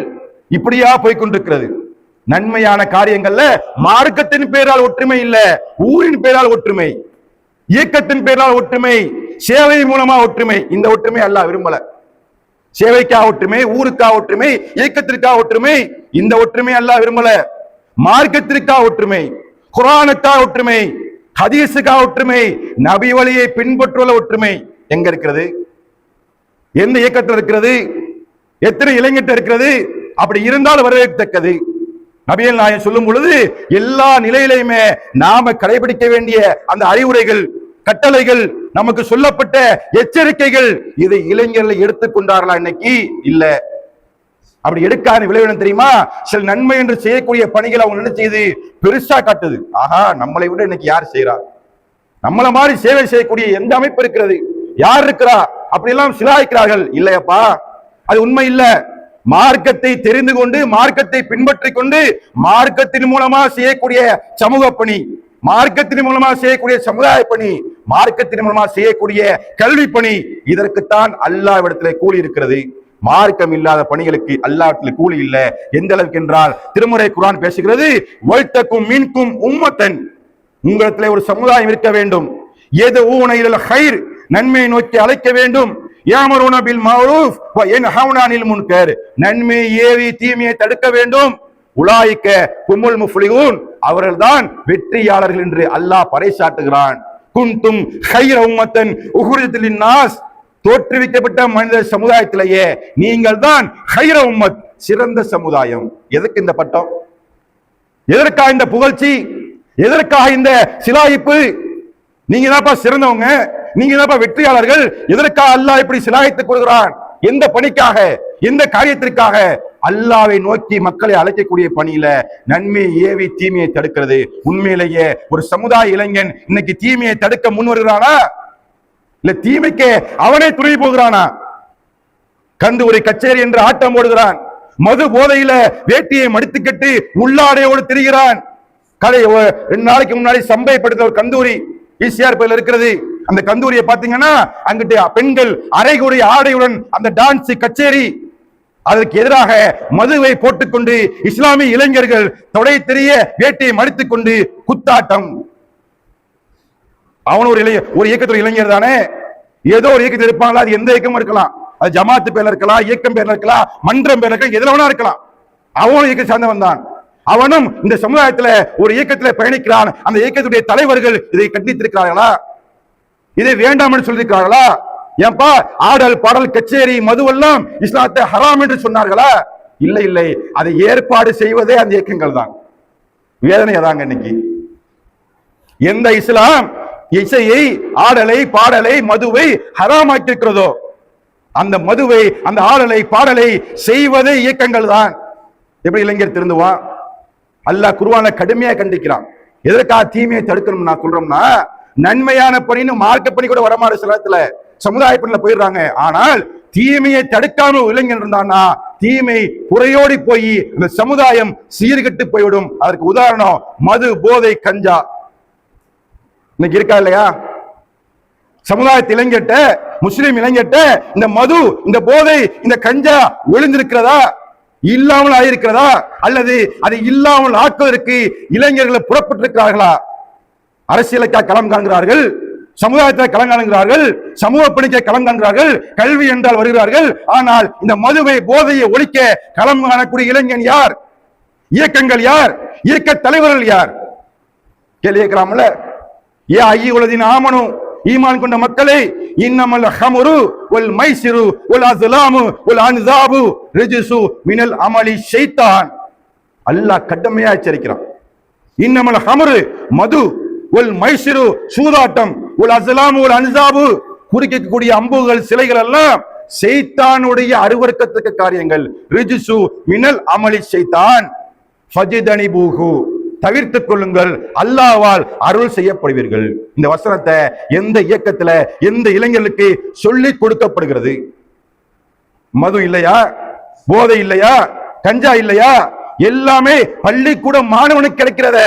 S1: இப்படியா போய்கொண்டிருக்கிறது. நன்மையான காரியங்கள்ல மார்க்கத்தின் பேரால் ஒற்றுமை இல்ல, ஊரின் பேரால் ஒற்றுமை, இயக்கத்தின் பேரால் ஒற்றுமை, சேவை மூலமா ஒற்றுமை. இந்த ஒற்றுமை அல்லாஹ் விரும்பல. சேவைக்காக ஒற்றுமை, ஊருக்காக ஒற்றுமை, இயக்கத்திற்காக ஒற்றுமை. இந்த ஒற்றுமை அல்லாஹ் விரும்பல. மார்க்கத்திற்காக ஒற்றுமை, குர்ஆனுக்காக ஒற்றுமை, ஹதீஸுக்காக ஒற்றுமை, நபி வழியை பின்பற்றுள்ள ஒற்றுமை எங்க இருக்கிறது? எந்த இயக்கத்தில் இருக்கிறது? எத்தனை இளைஞர்கிட்ட இருக்கிறது? அப்படி இருந்தால் வரவேற்கத்தக்கது. நபிகள் நாயகம் சொல்லும் பொழுது எல்லா நிலையிலையுமே நாம கடைபிடிக்க வேண்டிய அந்த அறிவுரைகள், கட்டளைகள், நமக்கு சொல்லப்பட்ட எச்சரிக்கைகள், இதை இளைஞர்கள் எடுத்துக்கொண்டார்களா? இன்னைக்கு இல்ல. அப்படி எடுக்காத விளைவு தெரியுமா? சில நன்மை என்று செய்யக்கூடிய பணிகளை அவங்க என்ன செய்து பெருசா காட்டுது. ஆஹா, நம்மளை விட இன்னைக்கு யார் செய்யறா? நம்மள மாதிரி சேவை செய்யக்கூடிய எந்த அமைப்பு இருக்கிறது? யார் இருக்கிறா? அப்படி எல்லாம் சிலாய்க்கிறார்கள். இல்லையப்பா, அது உண்மை இல்ல. மார்க்கத்தை தெரிந்து கொண்டு, மார்க்கத்தை பின்பற்றி கொண்டு, மார்க்கத்தின் மூலமா செய்யக்கூடிய சமூக பணி, மார்க்கத்தின் மூலமா செய்யக்கூடிய சமுதாய பணி, மார்க்கத்தின் மூலமா செய்யக்கூடிய கல்வி பணி, இதற்குத்தான் அல்லாஹ்விடத்திலே கூலி இருக்கிறது. மார்க்கம் இல்லாத பணிகளுக்கு அல்லாஹ்விடத்தில் கூலி இல்ல. எந்த அளவுக்கு என்றால், திருமுறை குர்ஆன் பேசுகிறது, வல்தக்கும் மின்கும் உம்மத்தன், உங்களிடத்திலே ஒரு சமுதாயம் இருக்க வேண்டும், யதுஊன இலல் கைர், நன்மையை நோக்கி அழைக்க வேண்டும், யஅமுருன பில் மஅரூஃப் வ யன்ஹவுன அனில் முன்கர், நன்மையை ஏவி தீமையை தடுக்க வேண்டும், உலாயிக்க ஹுமுல் முஃப்லிஹூன், அவர்கள்தான் வெற்றியாளர்கள் என்று அல்லாஹ் பறைசாட்டுகிறான். குன்தும் கைர உம்மத்தன் உஹ்ரிஜத் லின்னாஸ், தோற்றுவிக்கப்பட்ட மனித சமுதாயத்திலேயே நீங்கள் தான் கைர உம்மத், சிறந்த சமுதாயம். எதுக்கு இந்த பட்டம்? எதற்காக இந்த புகழ்ச்சி? எதற்காக இந்த சிலாயிப்பு? நீங்க தான்ப்பா சிறந்தவங்க, நீங்க தான்ப்பா வெற்றியாளர்கள். எதற்காக அல்லாஹ் இப்படி சிலாயித்துக் கொள்கிறான்? எந்த பணிக்காக, எந்த காரியத்திற்காக? அல்லாஹ்வை நோக்கி மக்களை அழைக்கக்கூடிய பணியில நன்மையை ஏவி தீமையை தடுக்கிறது. உண்மையிலேயே ஒரு சமுதாய இளைஞன் இன்னைக்கு தீமையை தடுக்க முன் வருகிறானா? இல்ல தீமைக்கு அவனே துணை போகிறானா? கந்தூரி கச்சேரி என்று ஆட்டம் ஓடுகிறான், மது போதையில வேட்டியை மடித்துக்கட்டு உள்ளாடையோடு திரிகிறான். கடை 2 நாளைக்கு முன்னாடி சம்பைப்படுத்த ஒரு கந்தூரி ஈசிஆர் பகுதியில் இருக்கிறது. அந்த கந்தூரியை பாத்தீங்கன்னா அங்கிட்டு பெண்கள் அரைகுறை ஆடையுடன் அந்த டான்ஸ் கச்சேரி, அதற்கு எதிராக மதுவை போட்டுக்கொண்டு இஸ்லாமிய இளைஞர்கள் தொடை தெரிய வேட்டியை மடித்துக் கொண்டு குத்தாட்டம். அவன் ஒரு இயக்கத்தில் இளைஞர் தானே, ஏதோ ஒரு இயக்கத்தில் இருப்பாங்களா? அது எந்த இயக்கமும் இருக்கலாம், அது ஜமாத்து பேர்ல இருக்கலாம், இயக்கம் பேர்ல இருக்கலாம், மன்றம் பேர்ல இருக்கலாம், எதுல வேணா இருக்கலாம். அவனும் இயக்கம் சார்ந்தவன் தான். அவனும் இந்த சமுதாயத்துல ஒரு இயக்கத்துல பயணிக்கிறான். அந்த இயக்கத்துடைய தலைவர்கள் இதை கண்டித்திருக்கிறார்களா? இதை வேண்டாம் என்று சொல்லியிருக்கிறார்களா? ஏன்பா ஆடல் பாடல் கச்சேரி மதுவெல்லாம் இஸ்லாத்தை ஹராம் என்று சொன்னார்களா? இல்லை இல்லை, அதை ஏற்பாடு செய்வதே அந்த இயக்கங்கள் தான். வேதனை அதாங்க இன்னைக்கு. எந்த இஸ்லாம் இசையை, ஆடலை, பாடலை, மதுவை ஹராமாக்கி இருக்கிறதோ, அந்த மதுவை, அந்த ஆடலை, பாடலை செய்வதே இயக்கங்கள் தான். எப்படி இளைஞர் திருந்துவான்? அல்லாஹ் குர்ஆன்ல கடுமையா கண்டிக்கிறான். எதற்காக தீமையை தடுக்கணும் நான் சொல்றோம்னா, நன்மையான பணின்னு மார்க்க பணி கூட வரமாறு சில இடத்துல சமுதாய பணியில போயிடுறாங்க. ஆனால் தீமையை தடுக்காம இளைஞன் இருந்தான்னா தீமை புறையோடி போய் அந்த சமுதாயம் சீர்கெட்டு போய்விடும். அதற்கு உதாரணம் மது, போதை, கஞ்சா. இன்னைக்கு இருக்கா இல்லையா? சமுதாயத்து இளைஞட்ட, முஸ்லிம் இளைஞட்ட இந்த மது, இந்த போதை, இந்த கஞ்சா ஒளிந்திருக்கிறதா? இல்லாமல் ஆயிருக்கிறதா? அல்லது அதை இல்லாமல் ஆக்குவதற்கு இளைஞர்கள் புறப்பட்டிருக்கிறார்களா? அரசியலுக்காக களம் காண்கிறார்கள், சமுதாயத்தை களம் காண்கிறார்கள், சமூக பணிக்க களம் காண்கிறார்கள், கல்வி என்றால் வருகிறார்கள். ஆனால் இந்த மதுவை, போதையை ஒழிக்க களம் காணக்கூடிய இளைஞன் யார்? இயக்கங்கள் யார்? இயக்க தலைவர்கள் யார்? கேள்வி கேட்கலாம்ல. ஏ ஐயுலதின் ஆமனு, ஈமான் கொண்ட மக்களே, இன்னமல் ஹம்ரு வல் மைசிரு வல் அஸ்லாமு வல் அன்சாபு ரிஜ்சு மினல் அமலி ஷைத்தான். அல்லாஹ் கடுமையா எச்சரிக்கிறான். இன்னமல் ஹம்ரு மது, வல் மைசிரு சூதாட்டம், வல் அஸ்லாமு வல் அன்சாபு குறிக்கக்கூடிய அம்புகள், சிலைகள் எல்லாம் ஷைத்தானுடைய அருவருக்கத்தக்க காரியங்கள். ரிஜ்சு மினல் அமலி ஷைத்தான் ஃபஜ்தனிபூஹு, தவிர்த்துக் கொள்ளுங்கள், அல்லாஹ்வால் அருள் செய்யப்படுவீர்கள். இந்த வசனத்தை எந்த இயக்கத்துல, எந்த இளைஞர்களுக்கு சொல்லி கொடுக்கப்படுகிறது? மது இல்லையா? போதை இல்லையா? கஞ்சா இல்லையா? எல்லாமே பள்ளிக்கூட மாணவனுக்கு கிடைக்கிறத.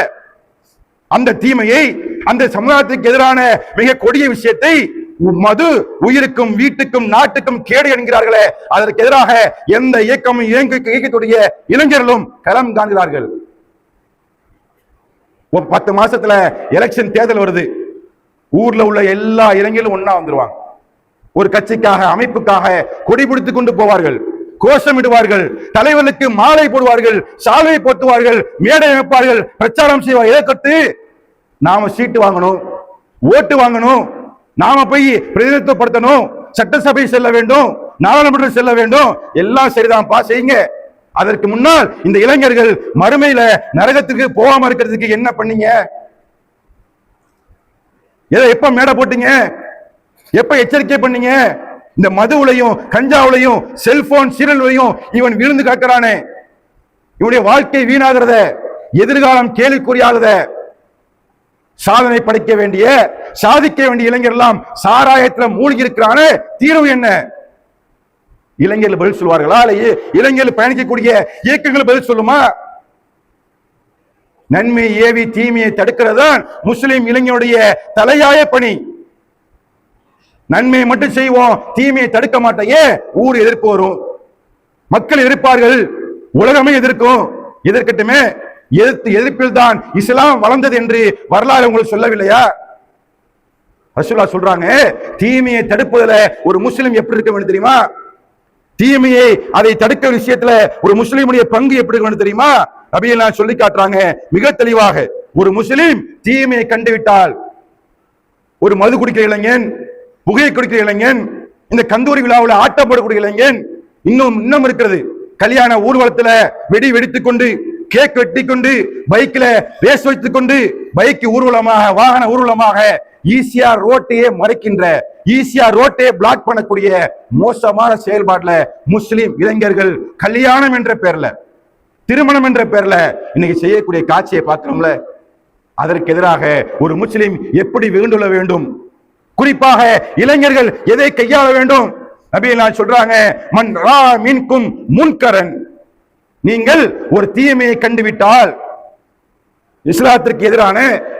S1: அந்த தீமையை, அந்த சமுதாயத்துக்கு எதிரான மிக கொடிய விஷயத்தை, மது உயிருக்கும் வீட்டுக்கும் நாட்டுக்கும் கேடு என்கிறார்களே, அதற்கு எதிராக எந்த இயக்கமும் இயக்கத்துடைய இளைஞர்களும் களம் காண்கிறார்கள். 10 மாசத்துல எலெக்ஷன் தேர்தல் வருது. ஊர்ல உள்ள எல்லா இளைஞர்களும் ஒன்னா வந்துருவாங்க. ஒரு கட்சிக்காக, அமைப்புக்காக கொடி பிடித்துக் கொண்டு போவார்கள், கோஷமிடுவார்கள், தலைவர்களுக்கு மாலை போடுவார்கள், சால்வை போட்டுவார்கள், மேடை அமைப்பார்கள், பிரச்சாரம் செய்வார்கள். எதை கட்டு? நாம சீட்டு வாங்கணும், ஓட்டு வாங்கணும், நாம போய் பிரதிநிதித்துவப்படுத்தணும், சட்டசபை செல்ல வேண்டும், நாடாளுமன்றம் செல்ல வேண்டும். எல்லாம் சரிதான்ப்பா, செய்யுங்க. அதற்கு முன்னால் இந்த இளைஞர்கள் மறுமையில நரகத்துக்கு போகாம இருக்கிறதுக்கு என்ன பண்ணீங்க? எப்ப மேடை போட்டீங்க? எப்ப எச்சரிக்கை பண்ணீங்க? இந்த மதுவுலையும் கஞ்சாவுலையும் செல்போன் சீரல்லையும் இவன் விழுந்து காக்கிறானே, இவனுடைய வாழ்க்கை வீணாகிறத, எதிர்காலம் கேள்விக்குறியாகிறத, சாதனை படைக்க வேண்டிய, சாதிக்க வேண்டிய இளைஞர் எல்லாம் சாராயத்தில் மூழ்கி இருக்கிறான. தீர்வு என்ன? இளைஞர்கள் பதில் சொல்வார்களா? இளைஞர்கள் பயணிக்கக்கூடிய இயக்கங்கள் பதில் சொல்லுமா? நன்மை ஏவி தீமையை தடுக்கிறதான் முஸ்லிம் இளைஞருடைய தலையாய பணி. நன்மையை மட்டும் செய்வோம், தீமையை தடுக்க மாட்டேயே, ஊர் எதிர்ப்பு வரும், மக்கள் எதிர்ப்பார்கள், உலகமே எதிர்க்கும். எதிர்க்கட்டுமே. எதிர்ப்பில் தான் இஸ்லாம் வளர்ந்தது என்று வரலாறு உங்களுக்கு சொல்லவில்லையா? ரசூலுல்லாஹ் சொல்றாங்க, தீமையை தடுப்பதுல ஒரு முஸ்லிம் எப்படி இருக்க வேண்டும் தெரியுமா? தீமையை அதை தடுக்க விஷயத்துல ஒரு முஸ்லிமுடைய பங்கு எப்படி இருக்கணும் தெரியுமா? நபியெல்லாம் சொல்லி காட்டுறாங்க மிக தெளிவாக. ஒரு முஸ்லிம் தீமையை கண்டுவிட்டால், ஒரு மது குடிக்கிற இளைஞன், புகையை குடிக்கிற இளைஞன், இந்த கந்தூரி விழாவில் ஆட்டப்படக்கூடிய இளைஞன், இன்னும் இருக்கிறது, கல்யாண ஊர்வலத்துல வெடி வெடித்துக் கொண்டு, கேக் வெட்டி கொண்டு, பைக்ல ரேஸ் வைத்துக் கொண்டு, பைக் ஊர்வலமாக, வாகன ஊர்வலமாக ஈஸியா ரோட்டையே மறைக்கின்ற, ஈஸியா ரோட்டையே பிளாக் பண்ணக்கூடிய மோசமான செயல்பாட்டுல முஸ்லிம் இளைஞர்கள் கல்யாணம் என்ற பேர்ல, திருமணம் என்ற பேர்ல இன்னைக்கு செய்யக்கூடிய காட்சியை பார்க்கிறோம்ல. அதற்கு எதிராக ஒரு முஸ்லிம் எப்படி வெகுண்டுள்ள வேண்டும்? குறிப்பாக இளைஞர்கள் எதை கையாள வேண்டும்? நபியெல்லாம் சொல்றாங்க, மன் ரா மின்கும் முன்கரன், நீங்கள் ஒரு தீமையை கண்டுவிட்டால், இஸ்லாத்திற்கு எதிரான,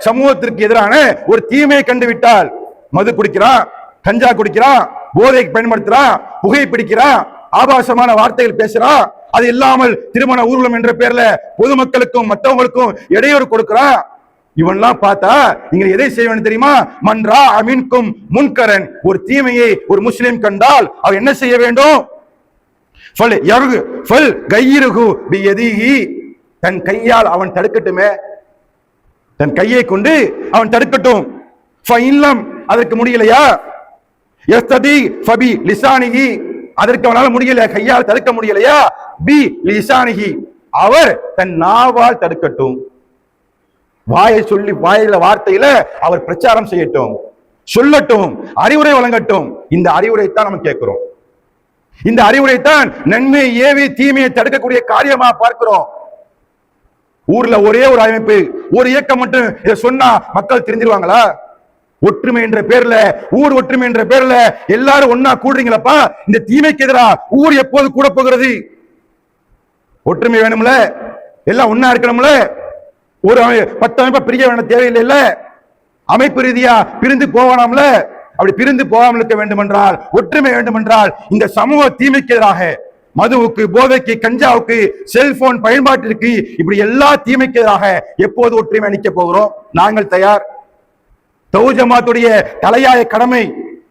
S1: சமூகத்திற்கு எதிரான ஒரு தீமையை கண்டுவிட்டால், மது குடிக்கிறான், கஞ்சா குடிக்கிறான், போதைக்கு பயன்படுத்துறான், புகை பிடிக்கிறான், ஆபாசமான வார்த்தைகள் பேசுறான், அது இல்லாமல் திருமண ஊர்வலம் என்ற பேர்ல பொதுமக்களுக்கும் மற்றவங்களுக்கும் இடையூறு கொடுக்கிறான். இவன்லாம் பார்த்தா நீங்க எதை செய்ய வேண்டும் தெரியுமா? மன்றா அமீன்கும் முன்கரன், ஒரு தீமையை ஒரு முஸ்லிம் கண்டால் அவர் என்ன செய்ய வேண்டும்? தன் கையால் அவன் தடுக்கட்டுமே, தன் கையை கொண்டு அவன் தடுக்கட்டும். அதற்கு முடியலையா? அதற்கு அவனால் முடியல, கையால் தடுக்க முடியலையா? பி லிசானிஹி, அவர் தன் நாவால் தடுக்கட்டும். வாயை சொல்லி, வாயில வார்த்தையில அவர் பிரச்சாரம் செய்யட்டும், சொல்லட்டும், அறிவுரை வழங்கட்டும். இந்த அறிவுரை தான் நம்ம கேட்கிறோம். இந்த அறிவுரை தான் நன்மை ஏவி தீமையை தடுக்கக்கூடிய காரியமா பார்க்கிறோம். ஊர்ல ஒரே ஒரு அமைப்பு, ஒரு இயக்கம் மட்டும் இதை சொன்னா மக்கள் தெரிஞ்சிருவாங்களா? ஒற்றுமை என்ற பேர்ல, ஊர் ஒற்றுமை என்ற பேர்ல எல்லாரும் ஒன்னா கூடுறீங்களப்பா, இந்த தீமைக்கு எதிராக ஊர் எப்போது கூட போகிறது? ஒற்றுமை வேணும்ல, எல்லாம் ஒன்னா இருக்கணும்ல. ஒரு 10 அமைப்பை பிரிய வேணும் தேவையில்லை, அமைப்பு ரீதியா பிரிந்து போவானாம்ல. அப்படி பிரிந்து போகாமல் இருக்க வேண்டும் என்றால், ஒற்றுமை வேண்டும் என்றால், இந்த சமூக தீமைக்கு எதிராக, மதுவுக்கு, போதைக்கு, கஞ்சாவுக்கு, செல்போன் பயன்பாட்டிற்கு, இப்படி எல்லா தீமைக்கு எதிராக எப்போது ஒற்றுமை அளிக்க போகிறோம்? நாங்கள் தயார். தௌஹீத் ஜமாத்துடைய தலையாய கடமை,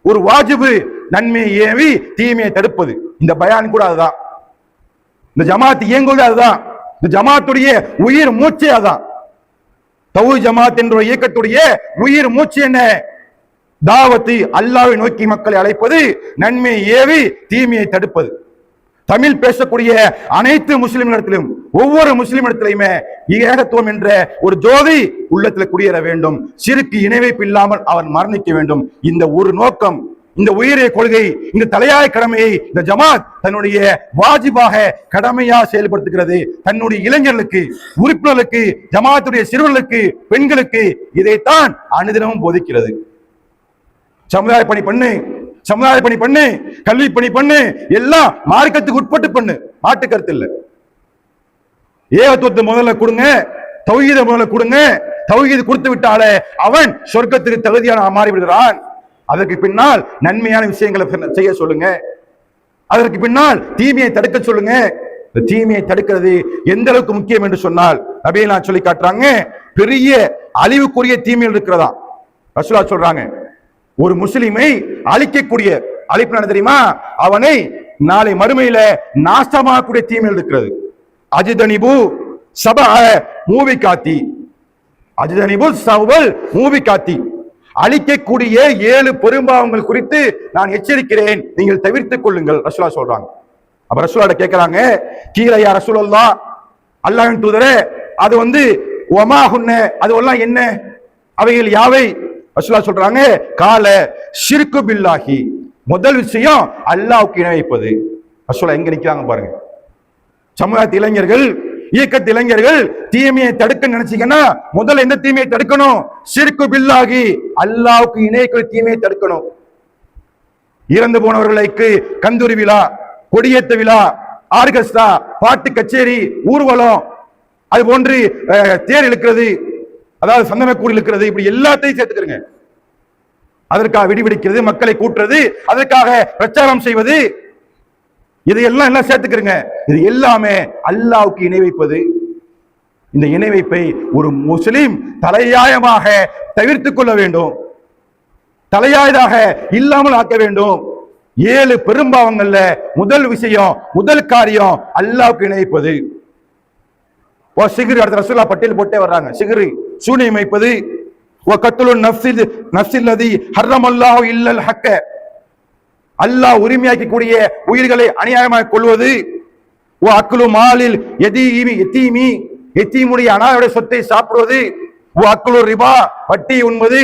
S1: ஒரு வாஜிபு, நன்மையை ஏவி தீமையை தடுப்பது. இந்த பயான் கூட அதுதான். இந்த ஜமாத் இயங்குவது அதுதான். இந்த ஜமாத்துடைய உயிர் மூச்சே அதுதான். தௌஹீத் ஜமாத் என்ற இயக்கத்துடைய உயிர் மூச்சு என்ன? தாவத்து, அல்லாஹ்வை நோக்கி மக்களை அழைப்பது, நன்மையை ஏவி தீமையை தடுப்பது. தமிழ் பேசக்கூடிய அனைத்து முஸ்லிம்களிடத்திலும், ஒவ்வொரு முஸ்லிமிடத்திலுமே ஏகத்துவம் என்ற ஒரு ஜோதி உள்ளத்தில் குடியேற வேண்டும். சிறுக்கு இணைவைப்பு இல்லாமல் அவன் மரணிக்க வேண்டும். இந்த ஒரு நோக்கம், இந்த உயிரிய கொள்கை, இந்த தலையாய கடமையை இந்த ஜமாத் தன்னுடைய வாஜிபாக கடமையா செயல்படுத்துகிறது. தன்னுடைய இளைஞர்களுக்கு, உறுப்பினர்களுக்கு, ஜமாத்துடைய சிறுவர்களுக்கு, பெண்களுக்கு இதைத்தான் அனுதினமும் போதிக்கிறது. சமுதாய பணி பண்ணு, சமுதாய பணி பண்ணு, கல்வி பணி பண்ணு, எல்லாம் மார்க்கத்துக்கு உட்பட்டு பண்ணு, மாட்டு கருத்து இல்லை. ஏகத்துவத்தை முதல்ல கொடுங்க, தௌஹீதை முதல்ல கொடுங்க. தௌஹீது கொடுத்து விட்டாலே அவன் சொர்க்கத்திற்கு தகுதியான மாறி விடுகிறான். அதற்கு பின்னால் நன்மையான விஷயங்களை செய்ய சொல்லுங்க. அதற்கு பின்னால் தீமையை தடுக்க சொல்லுங்க. இந்த தீமையை தடுக்கிறது எந்த அளவுக்கு முக்கியம் என்று சொன்னால், நபியெல்லாம் சொல்லி காட்டுறாங்க, பெரிய அழிவுக்குரிய தீமைகள் இருக்கிறதா. ரசூலுல்லாஹ் சொல்றாங்க, ஒரு முஸ்லிமை அழிக்கக்கூடிய, அழைப்பு என்ன தெரியுமா? அவனை நாளை மறுமையில நாசமாக்கூடிய தீமையில் இருக்கிறது. அஜிதனிபு சப மூவி காத்தி, அஜிதனிபு சபல் மூவி காத்தி, அழிக்கக்கூடிய 7 பெரும்பாவங்கள் குறித்து நான் எச்சரிக்கிறேன், நீங்கள் தவிர்த்துக் கொள்ளுங்கள் ரசூலா சொல்றாங்க. அப்ப ரசூலா கேட்கிறாங்க, கீழே யா ரசூலல்லாஹ், அல்லாஹ்வின் தூதரே, அது ஒமாஹுன்ன, அது எல்லாம் என்ன, அவைகள் யாவை? ரசூலா சொல்றாங்க, கால ஷிர்கு பில்லாஹி, முதல் விஷயம் அல்லாஹ்வுக்கு இணை வைப்பது. ரசூலா எங்க நிக்கிறாங்க பாருங்க. சமூகத்து இளைஞர்கள், இயக்கத்து இளைஞர்கள் தீமையை தடுக்க நினைச்சீங்கன்னா முதல்ல எந்த தீமையை தடுக்கணும்? ஷிர்கு பில்லாஹி, அல்லாஹ்வுக்கு இணைக்கிற தீமையை தடுக்கணும். இறந்து போனவர்களுக்கு கந்தூரி விழா, கொடியேத்த விழா, ஆர்கெஸ்ட்ரா, பாட்டு கச்சேரி, ஊர்வலம், அது போன்று தேர் இழுக்கிறது, அதாவது சந்தனக்கூடு இழுக்கிறது, இப்படி எல்லாத்தையும் சேர்த்துக்கிறங்க. அதற்காக விடிவிடிக்கிறது, மக்களை கூட்டுறது, அதற்காக பிரச்சாரம் செய்வது, இதையெல்லாம் எல்லாம் சேர்த்துக்கிறங்க. இது எல்லாமே அல்லாஹ்வுக்கு இணை வைப்பது. இந்த இணை வைப்பை ஒரு முஸ்லிம் தலையாயமாக தவிர்த்துக் கொள்ள வேண்டும், தலையாயதாக இல்லாமல் ஆக்க வேண்டும். 7 பெரும்பாவங்கள்ல முதல் விஷயம், முதல் காரியம் அல்லாஹ்வுக்கு இணை வைப்பது. சிகிரு, அடுத்த ரசூலா பட்டியல் போட்டே வர்றாங்க. சிகிரு சூனியம் வைப்பது, கத்துலுன் நஃப்ஸில்லதி ஹர்ரமல்லாஹு இல்லல் ஹக்க, அல்லாஹ் உரிமையாக்கக்கூடிய உயிர்களை அநியாயமாக கொள்வது, அக்லு மாலில் யதீமி, யதீமுடைய அனாதையுடைய சொத்தை சாப்பிடுவது, அக்லு ரிபா, வட்டி உண்பது,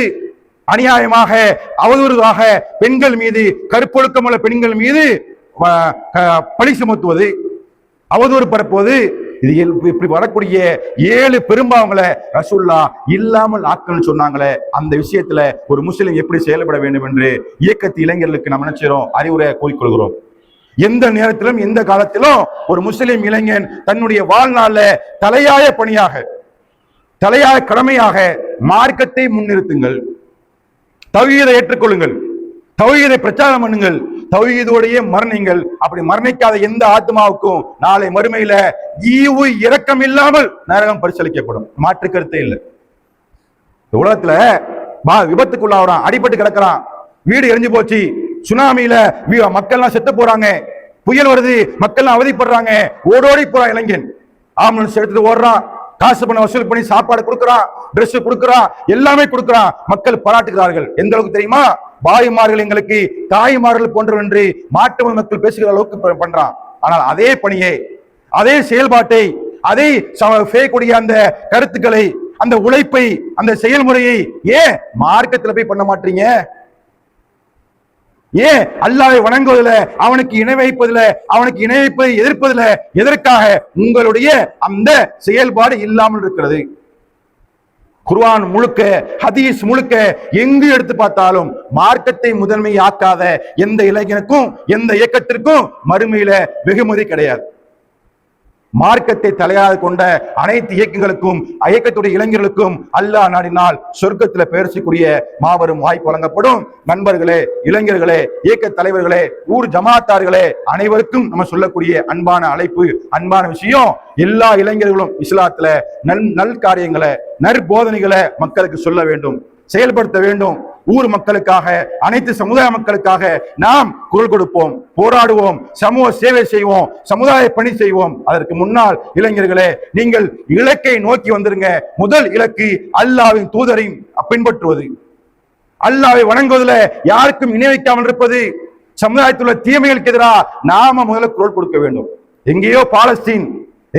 S1: அநியாயமாக அவதூறாக பெண்கள் மீது, கருப்பொழுக்கமுள்ள பெண்கள் மீது பழி சுமத்துவது, அவதூறு பரப்புவது, இது இப்படி வரக்கூடிய 7 பெரும்பாவங்களை ரசூலுல்லா இல்லாமல் ஆக்கல் சொன்னாங்களே. அந்த விஷயத்துல ஒரு முஸ்லிம் எப்படி செயல்பட வேண்டும் என்று இயக்கத்து இளைஞர்களுக்கு நம்ம நினைச்சிரோம், அறிவுரை கூறிக்கொள்கிறோம். எந்த நேரத்திலும் எந்த காலத்திலும் ஒரு முஸ்லிம் இளைஞன் தன்னுடைய வாழ்நாள தலையாய பணியாக, தலையாய கடமையாக மார்க்கத்தை முன்னிறுத்துங்கள், தௌஹீதை ஏற்றுக்கொள்ளுங்கள், தௌஹீதை பிரச்சாரம் பண்ணுங்கள், தௌஹீதோடையே மரணிங்கள். அப்படி மரணிக்காத எந்த ஆத்மாவுக்கும் நாளை மறுமையில ஈவு இரக்கம் இல்லாமல் நரகம் பரிசளிக்கப்படும். மாற்று கருத்தே இல்லை. உலகத்துல விபத்துக்குள்ளாகிறான், அடிபட்டு கிடக்கிறான், வீடு எரிஞ்சு போச்சு, சுனாமியில மக்கள்லாம் செத்து போறாங்க, புயல் வருது, மக்கள்லாம் அவதிப்படுறாங்க, ஓடோடி போறான் இளைஞன், ஆம்புலன்ஸ் எடுத்துட்டு ஓடுறான், காசு பண்ண வசூல் பண்ணி சாப்பாடு கொடுக்கிறான், டிரெஸ் கொடுக்கிறான், எல்லாமே கொடுக்கிறான், மக்கள் பாராட்டுகிறார்கள். எந்த அளவுக்கு தெரியுமா? பாய்மார்கள் எங்களுக்கு தாய்மார்கள் போன்ற என்று மாட்டு மக்கள் பேசுகிற அளவுக்கு பண்றான். ஆனால் அதே பணியை, அதே செயல்பாட்டை, அதே செய்யக்கூடிய அந்த கருத்துக்களை, அந்த உழைப்பை, அந்த செயல்முறையை ஏன் மார்க்கத்தில் போய் பண்ண மாட்டீங்க? ஏன் அல்லாஹ்வை வணங்குவதில், அவனுக்கு இணை வைப்பதில், அவனுக்கு இணை வைப்பதை எதிர்ப்பதில், எதற்காக? உங்களுடைய அந்த செயல்பாடு இல்லாமல் இருக்கிறது. குர்ஆன் முழுக்க, ஹதீஸ் முழுக்க எங்கு எடுத்து பார்த்தாலும் மார்க்கத்தை முதன்மை ஆக்காத எந்த இளைஞனுக்கும் எந்த இயக்கத்திற்கும் மறுமையில வெகுமதி கிடையாது. மார்க்கத்தை தலையாக கொண்ட அனைத்து இயக்கங்களுக்கும், இயக்கத்துடைய இளைஞர்களுக்கும் அல்லாஹ் நாடினால் சொர்க்கத்தில் பேசக்கூடிய மாபெரும் வாய்ப்பு வழங்கப்படும். நண்பர்களே, இளைஞர்களே, இயக்க தலைவர்களே, ஊர் ஜமாத்தார்களே, அனைவருக்கும் நம்ம சொல்லக்கூடிய அன்பான அழைப்பு, அன்பான விஷயம், எல்லா இளைஞர்களும் இஸ்லாத்துல நல் காரியங்களை, நற்போதனைகளை மக்களுக்கு சொல்ல வேண்டும், செயல்படுத்த வேண்டும். ஊர் மக்களுக்காக, அனைத்து சமுதாய மக்களுக்காக நாம் குரல் கொடுப்போம், போராடுவோம், சமூக சேவை செய்வோம், சமுதாய பணி செய்வோம். அதற்கு முன்னால் இளைஞர்களே, நீங்கள் இலக்கை நோக்கி வந்துருங்க. முதல் இலக்கு அல்லாஹ்வின் தூதரை பின்பற்றுவது, அல்லாஹ்வை வணங்குவதில் யாருக்கும் இணை வைக்காமல் இருப்பது, சமுதாயத்தில் உள்ள தீமைகளுக்கு எதிராக நாம முதல்ல குரல் கொடுக்க வேண்டும். எங்கேயோ பாலஸ்தீன்,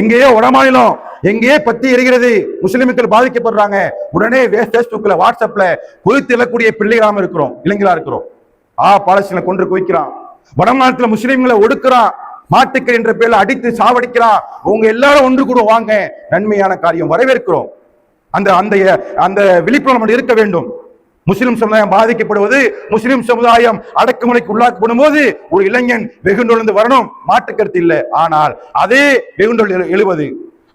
S1: எங்கேயோ வடமாநிலம், எங்கேயே பத்தி எரிகிறது, முஸ்லிம்கள் பாதிக்கப்படுறாங்க, உடனே பேஸ்புக்ல, வாட்ஸ்அப்ல கொதித்து எழக்கூடிய பிள்ளைகளாம இருக்கிறோம், இளைஞரா இருக்கிறோம். பாலஸ்தீனை கொன்று குவிக்கிறான், வடமாநிலத்துல முஸ்லிம்களை ஒடுக்குறான், மாட்டுக்கள் என்ற பேர்ல அடித்து சாவடிக்கிறான். உங்க எல்லாரும் ஒன்று கூட வாங்க, நன்மையான காரியம் வரவேற்கிறோம். அந்த அந்த அந்த விழிப்புணர்வு இருக்க வேண்டும். முஸ்லிம் சமுதாயம் பாதிக்கப்படுவது, முஸ்லிம் சமுதாயம் அடக்குமுறைக்கு உள்ளாக்கப்படும் போது ஒரு இளைஞன் வெகுண்டொழுந்து வரணும், மாட்டுக்கருத்து இல்லை. ஆனால் அதே வெகுண்டொல் எழுவது,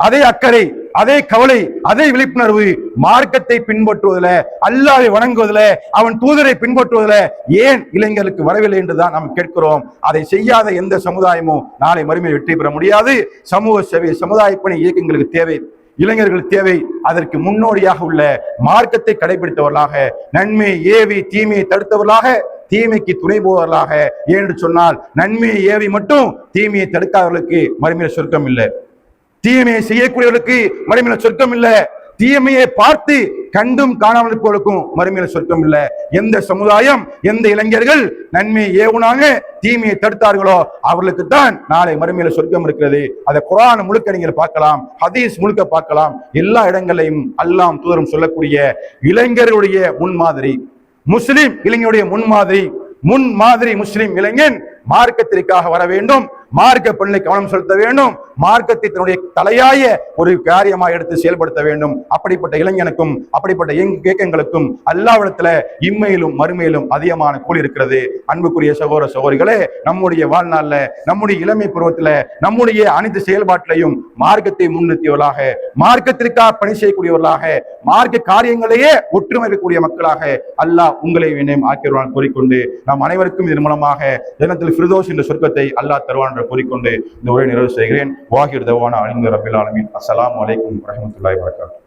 S1: அதே அக்கறை, அதே கவலை, அதே விழிப்புணர்வு மார்க்கத்தை பின்பற்றுவதில், அல்லாஹ்வை வணங்குவதில், அவன் தூதரை பின்பற்றுவதில் ஏன் இளைஞர்களுக்கு வரவில்லை என்றுதான் நாம் கேட்கிறோம். அதை செய்யாத எந்த சமுதாயமும் நாளை மறுமையை வெற்றி பெற முடியாது. சமூக சேவை, சமுதாய பணி இயக்கங்களுக்கு தேவை, இளைஞர்கள் தேவை. அதற்கு முன்னோடியாக உள்ள மார்க்கத்தை கடைபிடித்தவர்களாக, நன்மை ஏவி தீமையை தடுத்தவர்களாக தீமைக்கு துணை போவர்களாக. ஏன்னு சொன்னால் நன்மையை ஏவி மட்டும் தீமையை தடுக்காதவர்களுக்கு மறுமையில சொர்க்கம் இல்லை. தீமையை செய்யக்கூடியவர்களுக்கு மறுமையில சொர்க்கம் இல்லை. தீமையை பார்த்து கண்டும் காணாமல் இருப்பவர்களுக்கும் மறுமையில சொர்க்கம் இல்லை. எந்த சமுதாயம், எந்த இளைஞர்கள் நன்மையை ஏவுனாங்க, தீமையை தடுத்தார்களோ அவர்களுக்கு தான் நாளை மறுமையில சொர்க்கம் இருக்கிறது. அதை குர்ஆன் முழுக்க நீங்கள் பார்க்கலாம், ஹதீஸ் முழுக்க பார்க்கலாம். எல்லா இடங்களையும் அல்லாஹ் தூதரும் சொல்லக்கூடிய இளைஞர்களுடைய முன்மாதிரி, முஸ்லிம் இளைஞருடைய முன்மாதிரி முஸ்லிம் இளைஞன் மார்க்கத்திற்காக வர வேண்டும், மார்க்க பணியை கவனம் செலுத்த வேண்டும், மார்க்கத்தை தன்னுடைய தலையாய ஒரு காரியமாக எடுத்து செயல்படுத்த வேண்டும். அப்படிப்பட்ட இளைஞனுக்கும் அப்படிப்பட்ட இயக்கங்களுக்கும் அல்லாஹ்விடத்துல இம்மையிலும் மறுமையிலும் அதிகமான கூலி இருக்கிறது. அன்புக்குரிய சகோதர சகோதரிகளே, நம்முடைய வாழ்நாள்ல, நம்முடைய இளமை பருவத்துல, நம்முடைய அனைத்து செயல்பாட்டிலையும் மார்க்கத்தை முன்னிறுத்தியவர்களாக, மார்க்கத்திற்காக பணி செய்யக்கூடியவர்களாக, மார்க்க காரியங்களையே ஒற்றுமை இருக்கக்கூடிய மக்களாக அல்லாஹ் உங்களை என்னையும் ஆக்கிடுவான் கூறிக்கொண்டு, நாம் அனைவருக்கும் இதன் மூலமாக ஜன்னத்துல் ஃபிர்தௌஸ் என்ற சொர்க்கத்தை அல்லாஹ் தருவான் என்று கூறிக்கொண்டு இந்த உரையை நிறைவு செய்கிறேன். வாஹிர் தவானா அலிந்து ரபில் ஆலமீன். அஸ்ஸலாமு அலைக்கும் வரஹ்மத்துல்லாஹி வபரகாத்துஹு.